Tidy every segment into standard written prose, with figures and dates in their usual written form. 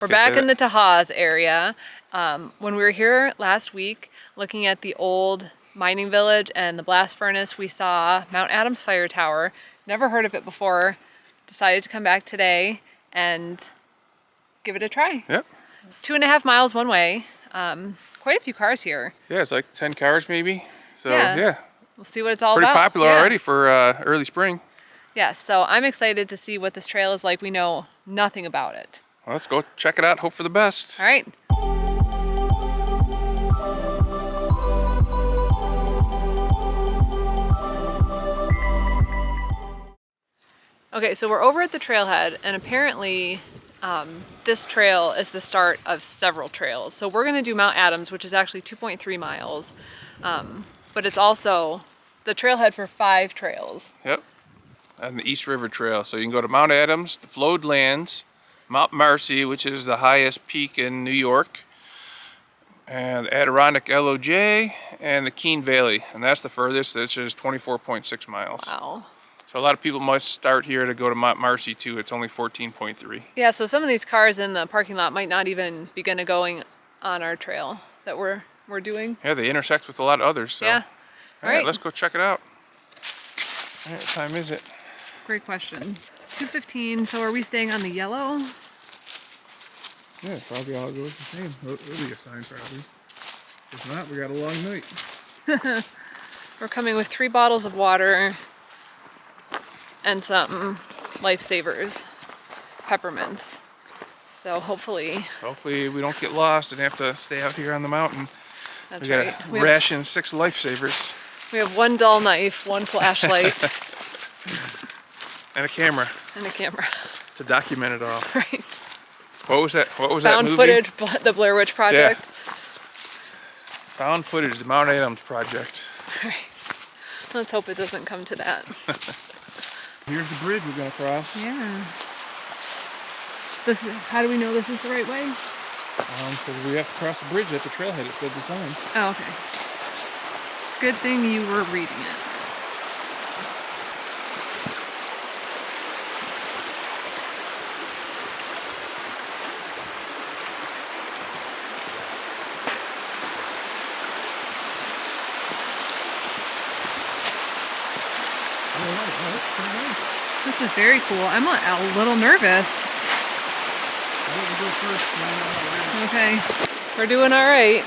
We're back in the Tahawus area. When we were here last week looking at the old mining village and the blast furnace, we saw Mount Adams Fire Tower. Never heard of it before. Decided to come back today and give it a try. Yep. It's 2.5 miles one way. Quite a few cars here. Yeah, it's like 10 cars maybe. So yeah. We'll see what it's all Pretty about. Pretty popular already for early spring. Yeah, so I'm excited to see what this trail is like. We know nothing about it. Well, let's go check it out. Hope for the best. All right. Okay, so we're over at the trailhead, and apparently this trail is the start of several trails. So we're gonna do Mount Adams, which is actually 2.3 miles, but it's also the trailhead for 5 trails. Yep, and the East River Trail. So you can go to Mount Adams, the Flowed Lands, Mount Marcy, which is the highest peak in New York, and Adirondack LOJ, and the Keene Valley, and that's the furthest, which is 24.6 miles. Wow. So a lot of people must start here to go to Mount Marcy too. It's only 14.3. Yeah, so some of these cars in the parking lot might not even be going on our trail that we're doing. Yeah, they intersect with a lot of others. So. Yeah. All right, let's go check it out. All right, what time is it? Great question. 2:15. So are we staying on the yellow? Yeah, probably all goes the same. It'll be a sign probably. If not, we got a long night. We're coming with 3 bottles of water and some lifesavers, peppermints. So hopefully we don't get lost and have to stay out here on the mountain. That's we gotta right. ration 6 lifesavers. We have 1 dull knife, 1 flashlight, and a camera. And a camera To document it all. Right. What was that? What was Found that movie? footage, the Blair Witch Project. Yeah. Found footage, the Mount Adams Project. Right. Let's hope it doesn't come to that. Here's the bridge we're gonna cross. Yeah. How do we know this is the right way? Because we have to cross the bridge at the trailhead. It said the sign. Oh, okay. Good thing you were reading it. This is very cool. I'm a little nervous. Okay, we're doing all right.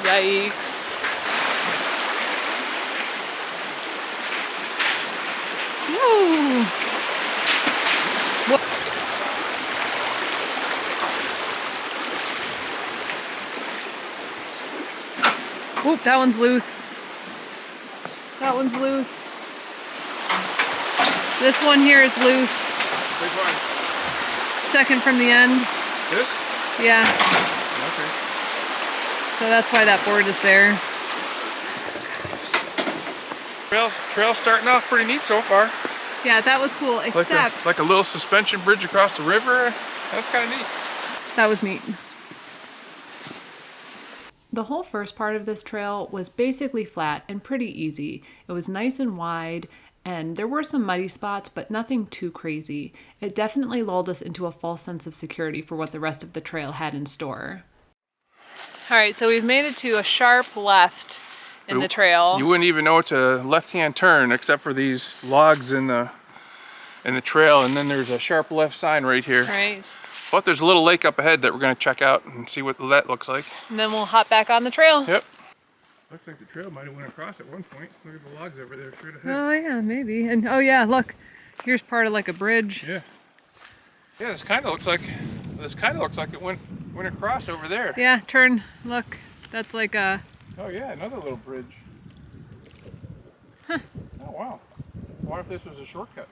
Yikes. Woo! Whoop, that one's loose. That one's loose. This one here is loose. Which one? Second from the end. This? Yeah. Okay. So that's why that board is there. Trail's starting off pretty neat so far. Yeah, that was cool, except... Like a little suspension bridge across the river. That's kind of neat. That was neat. The whole first part of this trail was basically flat and pretty easy. It was nice and wide, and there were some muddy spots, but nothing too crazy. It definitely lulled us into a false sense of security for what the rest of the trail had in store. All right, so we've made it to a sharp left in the trail. You wouldn't even know it's a left-hand turn except for these logs in the trail, and then there's a sharp left sign right here. Right. But there's a little lake up ahead that we're going to check out and see what that looks like. And then we'll hop back on the trail. Yep. Looks like the trail might have went across at one point. Look at the logs over there straight ahead. Oh yeah, maybe. And oh yeah, look, here's part of like a bridge. Yeah. Yeah, this kind of looks like it went across over there. Yeah, turn. Look, that's like a. Oh yeah, another little bridge. Huh. Oh wow. I wonder if this was a shortcut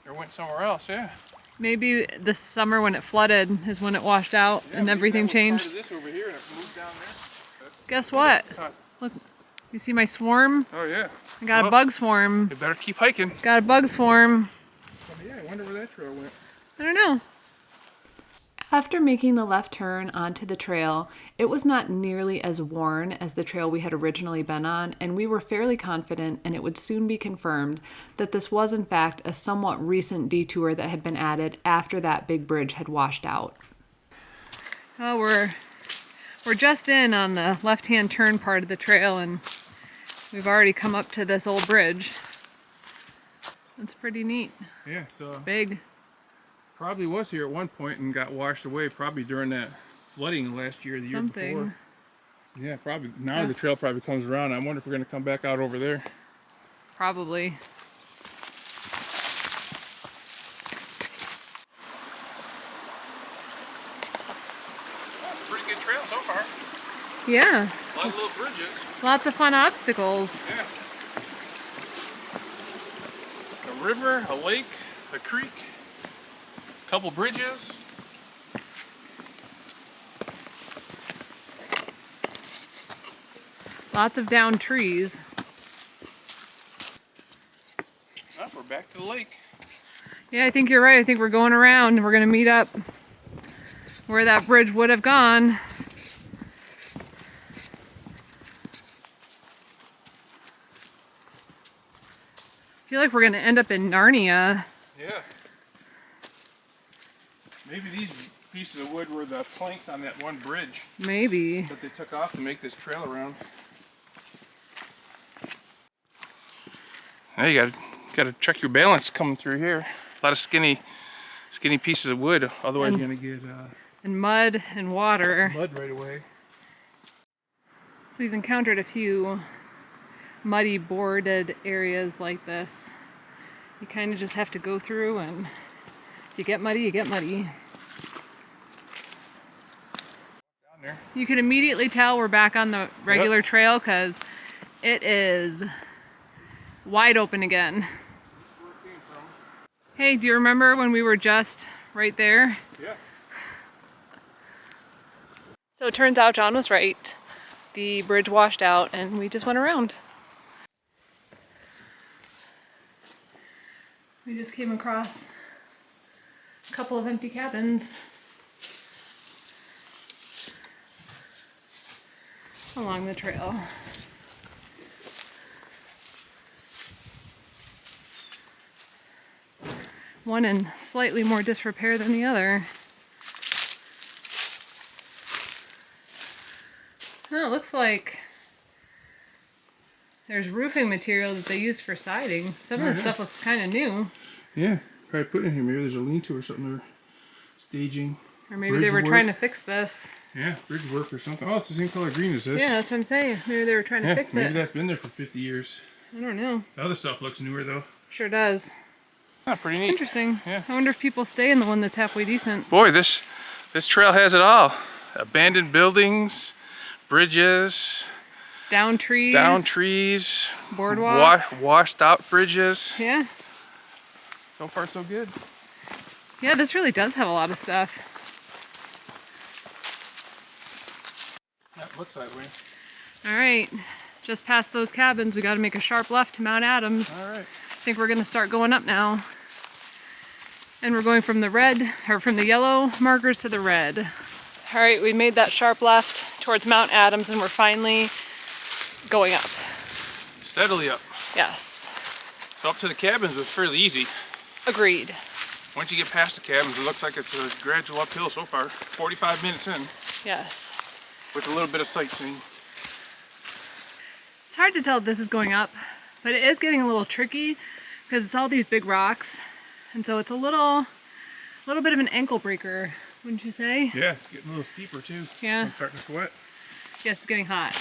or went somewhere else. Yeah. Maybe this summer when it flooded is when it washed out and everything changed. This over here and it moved down there. Guess what? Huh. Look, you see my swarm? Oh yeah. I got a bug swarm. You better keep hiking. Got a bug swarm. Oh, yeah, I wonder where that trail went. I don't know. After making the left turn onto the trail, it was not nearly as worn as the trail we had originally been on, and we were fairly confident, and it would soon be confirmed, that this was in fact a somewhat recent detour that had been added after that big bridge had washed out. Oh, we're just in on the left-hand turn part of the trail, and we've already come up to this old bridge. That's pretty neat. Yeah, so it's big. Probably was here at one point and got washed away, probably during that flooding last year, the year before. Yeah, probably. Now the trail probably comes around. I wonder if we're going to come back out over there. Probably. That's a pretty good trail so far. Yeah. A lot of little bridges. Lots of fun obstacles. Yeah. A river, a lake, a creek. Couple bridges. Lots of downed trees. Oh, we're back to the lake. Yeah, I think you're right. I think we're going around. We're going to meet up where that bridge would have gone. I feel like we're going to end up in Narnia. Yeah. Maybe these pieces of wood were the planks on that one bridge. Maybe. That they took off to make this trail around. Now you gotta check your balance coming through here. A lot of skinny pieces of wood. Otherwise you're gonna get and mud and water. Mud right away. So we've encountered a few muddy boarded areas like this. You kind of just have to go through, and if you get muddy, you get muddy. Down there. You can immediately tell we're back on the regular trail because it is wide open again. Hey, do you remember when we were just right there? Yeah. So it turns out John was right. The bridge washed out and we just went around. We just came across a couple of empty cabins along the trail. One in slightly more disrepair than the other. Oh, it looks like there's roofing material that they used for siding. Some of the stuff looks kind of new. Yeah, probably put in here. Maybe there's a lean-to or something there. Staging. Or maybe they were trying to fix this. Yeah, bridge work or something. Oh, it's the same color green as this. Yeah, that's what I'm saying. Maybe they were trying to fix it. Maybe that's been there for 50 years. I don't know. The other stuff looks newer though. Sure does. Ah, pretty neat. Interesting. Yeah. I wonder if people stay in the one that's halfway decent. Boy, this trail has it all. Abandoned buildings, bridges, Down trees. boardwalks, washed out bridges. Yeah. So far so good. Yeah, this really does have a lot of stuff. That looks that way. All right, just past those cabins, we got to make a sharp left to Mount Adams. All right. I think we're gonna start going up now. And we're going from the red, or from the yellow markers to the red. All right, we made that sharp left towards Mount Adams and we're finally going up. Steadily up. Yes. So up to the cabins was fairly easy. Agreed. Once you get past the cabins, it looks like it's a gradual uphill so far. 45 minutes in. Yes. With a little bit of sightseeing. It's hard to tell if this is going up, but it is getting a little tricky because it's all these big rocks. And so it's a little bit of an ankle breaker, wouldn't you say? Yeah, it's getting a little steeper too. Yeah. I'm starting to sweat. Yes, it's getting hot.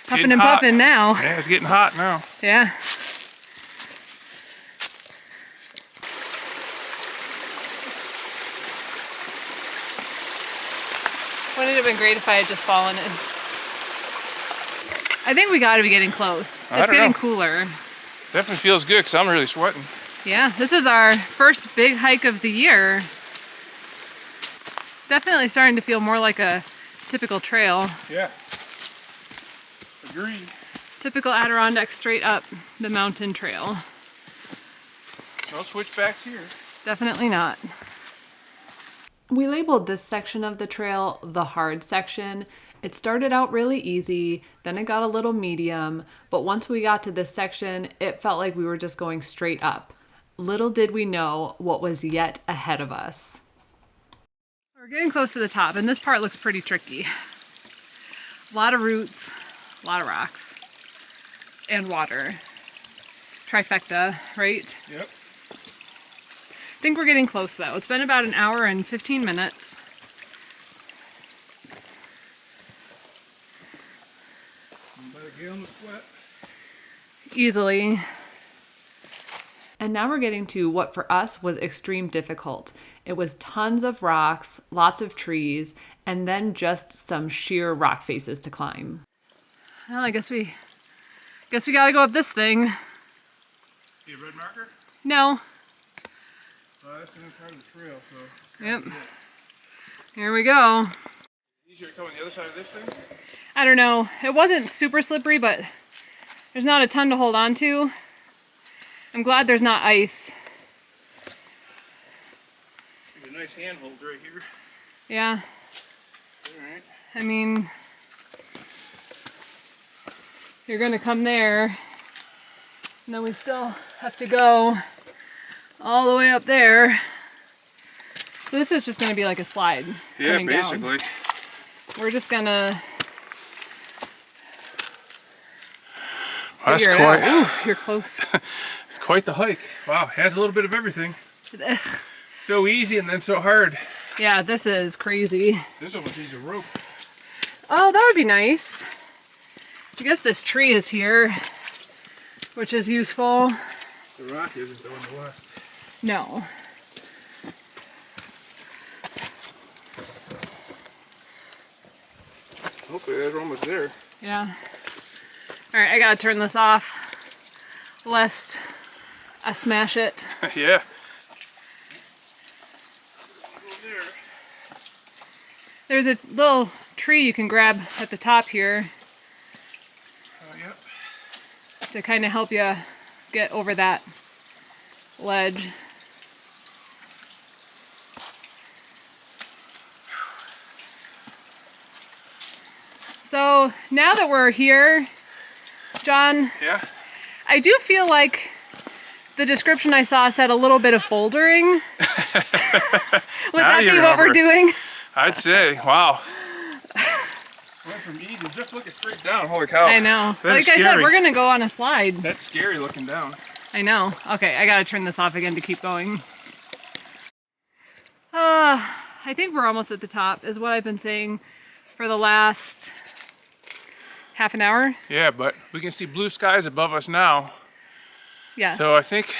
Huffing and puffing now. Yeah, it's getting hot now. Yeah. Wouldn't it have been great if I had just fallen in? I think we got to be getting close. It's getting cooler. Definitely feels good because I'm really sweating. Yeah, this is our first big hike of the year. Definitely starting to feel more like a typical trail. Yeah. Agreed. Typical Adirondack straight up the mountain trail. No switchbacks here. Definitely not. We labeled this section of the trail the hard section. It started out really easy, then it got a little medium, but once we got to this section, it felt like we were just going straight up. Little did we know what was yet ahead of us. We're getting close to the top, and this part looks pretty tricky. A lot of roots, a lot of rocks, and water. Trifecta, right? Yep. I think we're getting close though. It's been about an hour and 15 minutes. About a gallon of sweat. Easily. And now we're getting to what for us was extreme difficult. It was tons of rocks, lots of trees, and then just some sheer rock faces to climb. Well, I guess we gotta go up this thing. See a red marker? No. That's the part of the trail, so. Yep. Here we go. Easier to come on the other side of this thing? I don't know. It wasn't super slippery, but there's not a ton to hold on to. I'm glad there's not ice. There's a nice handhold right here. Yeah. Alright. I mean, you're gonna come there, and then we still have to go all the way up there. So this is just gonna be like a slide. Yeah, basically. Down. We're just gonna That's figure it quite. out. Ooh, you're close. It's quite the hike. Wow, has a little bit of everything. So easy and then so hard. Yeah, this is crazy. This almost needs a rope. Oh, that would be nice. I guess this tree is here, which is useful. The rock isn't though in the west. No. Hopefully we're almost there. Yeah. All right, I gotta turn this off, lest I smash it. Yeah. There's a little tree you can grab at the top here Yep. to kind of help you get over that ledge. So now that we're here, John, Yeah. I do feel like the description I saw said a little bit of bouldering. Would Now that you be what we're remember. doing? I'd say, wow. Went from E to just looking straight down. Holy cow. I know. That is Like I said, scary. we're gonna go on a slide. That's scary looking down. I know. Okay, I gotta turn this off again to keep going. I think we're almost at the top, is what I've been saying for the last half an hour. Yeah, but we can see blue skies above us now. Yes. So I think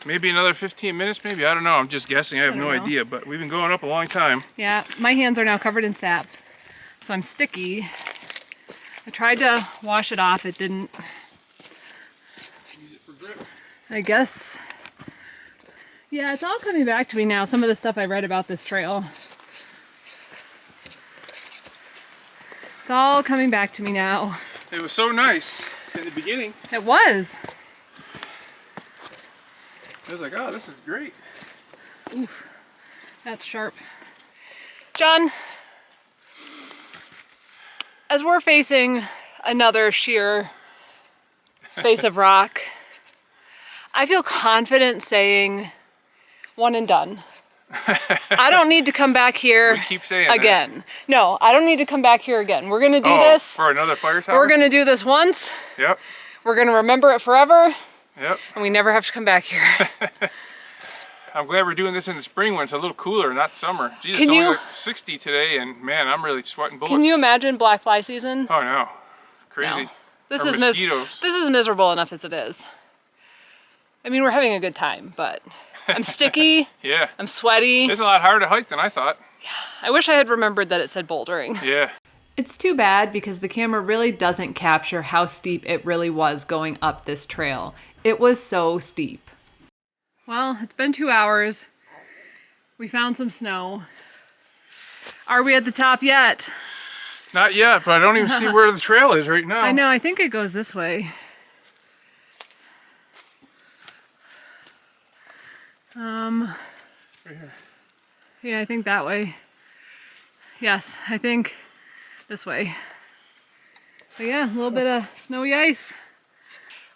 maybe another 15 minutes, maybe. I don't know. I'm just guessing. I have I no don't know. idea. But we've been going up a long time. Yeah, my hands are now covered in sap, so I'm sticky. I tried to wash it off. It didn't. Use it for grip. I guess. Yeah, it's all coming back to me now, some of the stuff I read about this trail. It's all coming back to me now. It was so nice in the beginning. It was. I was like, oh, this is great. Oof, that's sharp. John, as we're facing another sheer face of rock, I feel confident saying one and done. I don't need to come back here We keep saying again. No, I don't need to come back here again. We're gonna do Oh, this. for another fire tower? We're gonna do this once. Yep. We're gonna remember it forever, Yep. and we never have to come back here. I'm glad we're doing this in the spring when it's a little cooler, not summer. Geez, Can it's only you- like 60 today, and man, I'm really sweating bullets. Can you imagine black fly season? Oh no, crazy. No. This Or is mosquitoes. this is miserable enough as it is. I mean, we're having a good time, but I'm sticky. Yeah. I'm sweaty. It's a lot harder to hike than I thought. I wish I had remembered that it said bouldering. Yeah. It's too bad because the camera really doesn't capture how steep it really was going up this trail. It was so steep. Well, it's been 2 hours. We found some snow. Are we at the top yet? Not yet, but I don't even see where the trail is right now. I know, I think it goes this way. Right here. Yeah, I think that way. Yes, I think this way. But yeah, a little bit of snowy ice.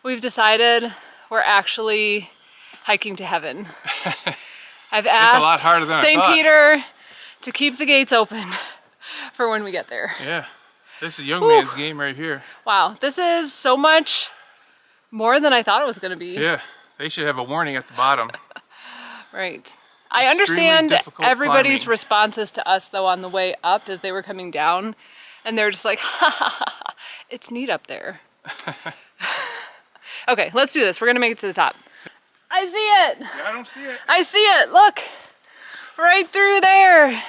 We've decided we're actually hiking to heaven. I've It's a lot asked harder than I St. thought. Peter to keep the gates open for when we get there. Yeah, this is a young man's game right here. Wow, this is so much more than I thought it was going to be. Yeah, they should have a warning at the bottom. Right. I understand difficult everybody's climbing. responses to us though on the way up as they were coming down, and they're just like, ha ha ha, ha. It's neat up there. Okay, let's do this. We're gonna make it to the top. I see it. Yeah, I don't see it. I see it. Look, right through there.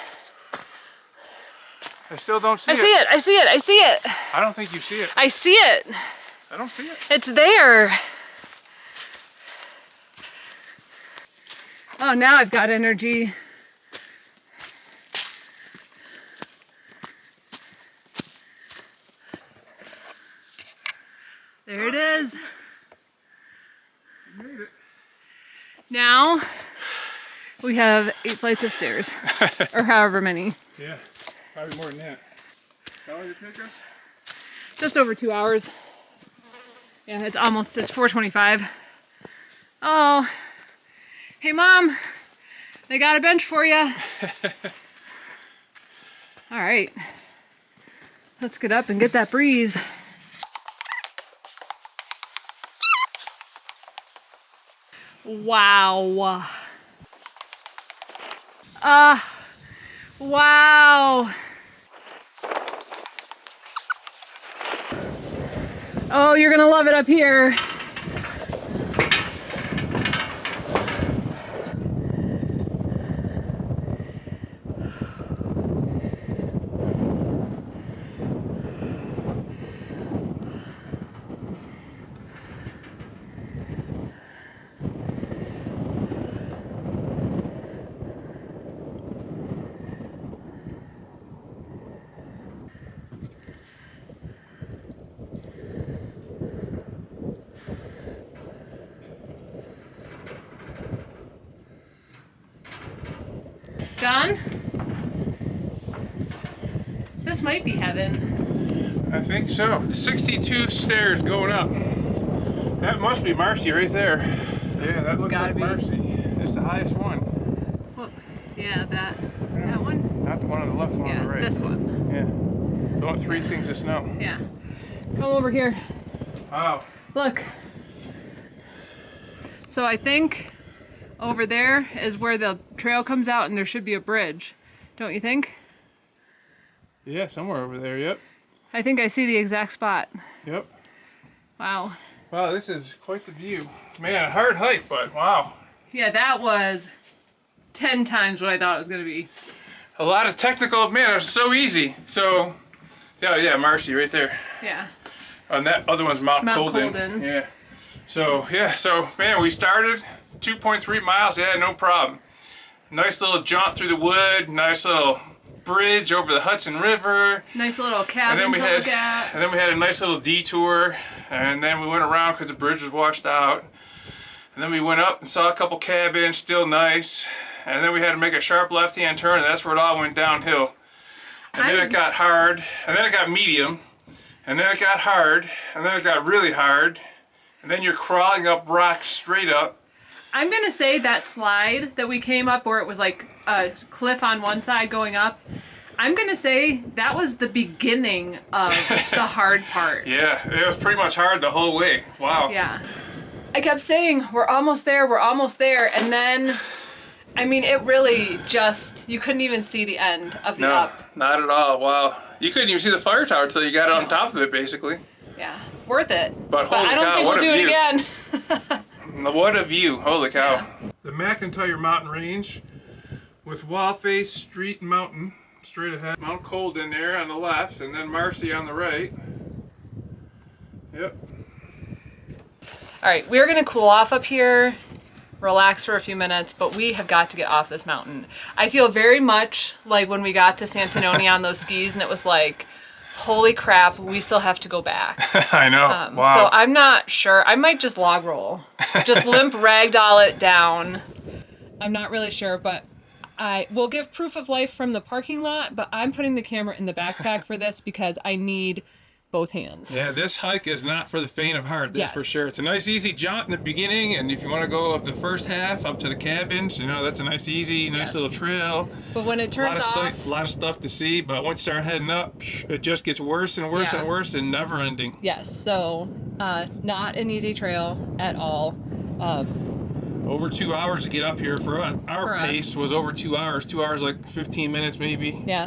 I still don't see I it. see it. I see it. I see it. I don't think you see it. I see it. I don't see it. It's there. Oh, now I've got energy. There it is. You made it. Now we have 8 flights of stairs, or however many. Yeah, probably more than that. How long did it take us? Just over 2 hours. Yeah, it's 4:25. Oh, hey Mom, they got a bench for you. All right, let's get up and get that breeze. Wow. Wow. Oh, you're gonna love it up here. John? This might be heaven. I think so. 62 stairs going up. That must be Marcy right there. Yeah, that looks gotta like be. Marcy. It's the highest one. Well, yeah, that one? Not the one on the left, the one Yeah, on the right. this one. Yeah. So 3 things of snow. Yeah. Come over here. Wow. Look. So I think over there is where the trail comes out and there should be a bridge. Don't you think? Yeah, somewhere over there, yep. I think I see the exact spot. Yep. Wow. Wow, this is quite the view. Man, a hard hike, but wow. Yeah, that was 10 times what I thought it was going to be. A lot of technical, man, it was so easy. So, yeah, Marcy right there. Yeah. And that other one's Mount Colden. Yeah. So, man, we started 2.3 miles, yeah, no problem. Nice little jaunt through the wood, nice little bridge over the Hudson River. Nice little cabin to look at. And then we had a nice little detour, and then we went around because the bridge was washed out. And then we went up and saw a couple cabins, still nice. And then we had to make a sharp left-hand turn, and that's where it all went downhill. And then it got hard, and then it got medium, and then it got hard, and then it got really hard. And then you're crawling up rocks straight up. I'm gonna say that slide that we came up where it was like a cliff on one side going up, I'm gonna say that was the beginning of the hard part. Yeah, it was pretty much hard the whole way. Wow. Yeah. I kept saying, we're almost there, and then, I mean, it really just, you couldn't even see the end of the up. No, not at all. Wow. You couldn't even see the fire tower until you got on top of it, basically. Yeah, worth it. But holy I don't cow, think what we'll a do view. it again. What a view. Holy cow. Yeah. The McIntyre Mountain Range with Wallface Street Mountain straight ahead. Mount Colden there on the left, and then Marcy on the right. Yep. All right, we're gonna cool off up here, relax for a few minutes, but we have got to get off this mountain. I feel very much like when we got to Santanoni on those skis and it was like, Holy crap, we still have to go back. I know. Wow. So I'm not sure. I might just log roll. Just limp ragdoll it down. I'm not really sure, but I will give proof of life from the parking lot, but I'm putting the camera in the backpack for this because I need both hands. Yeah, this hike is not for the faint of heart, that's Yes. for sure. It's a nice easy jaunt in the beginning, and if you want to go up the first half up to the cabins, you know, that's a nice easy, nice Yes. little trail. But when it turns off, A lot of stuff to see, but once you start heading up, it just gets worse and worse Yeah. and worse and never ending. yes, so not an easy trail at all. Over 2 hours to get up here for us. For Our us. pace was over 2 hours. 2 hours, like 15 minutes maybe. Yeah.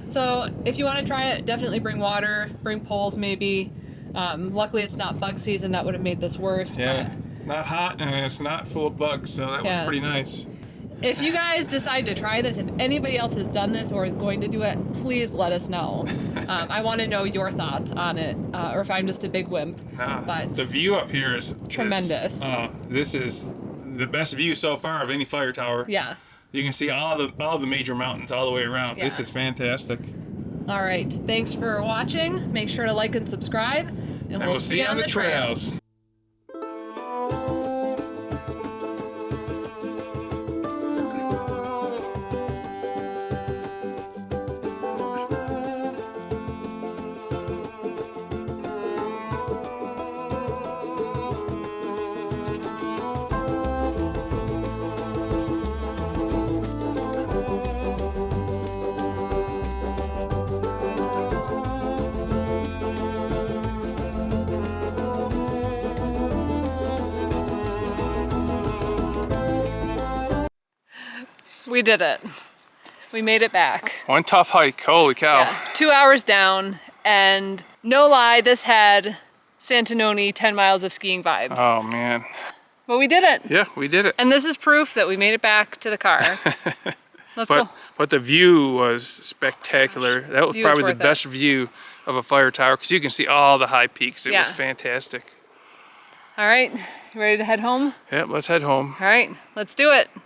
So if you want to try it, definitely bring water, bring poles maybe. Luckily it's not bug season, that would have made this worse. Yeah, not hot and it's not full of bugs, so that Yeah. was pretty nice. If you guys decide to try this, if anybody else has done this or is going to do it, please let us know. I want to know your thoughts on it, or if I'm just a big wimp. But The view up here is tremendous. This is the best view so far of any fire tower. Yeah. You can see all the major mountains all the way around. Yeah. This is fantastic. All right. Thanks for watching. Make sure to like and subscribe, and we'll see you on the trail. trails. We did it. We made it back. One tough hike. Holy cow. Yeah. 2 hours down, and no lie, this had Santanoni 10 miles of skiing vibes. Oh man. But we did it. Yeah, we did it. And this is proof that we made it back to the car. Let's go. But the view was spectacular. That was View was probably the worth it. best view of a fire tower because you can see all the high peaks. It Yeah. was fantastic. All right, you ready to head home? Yep, let's head home. All right, let's do it.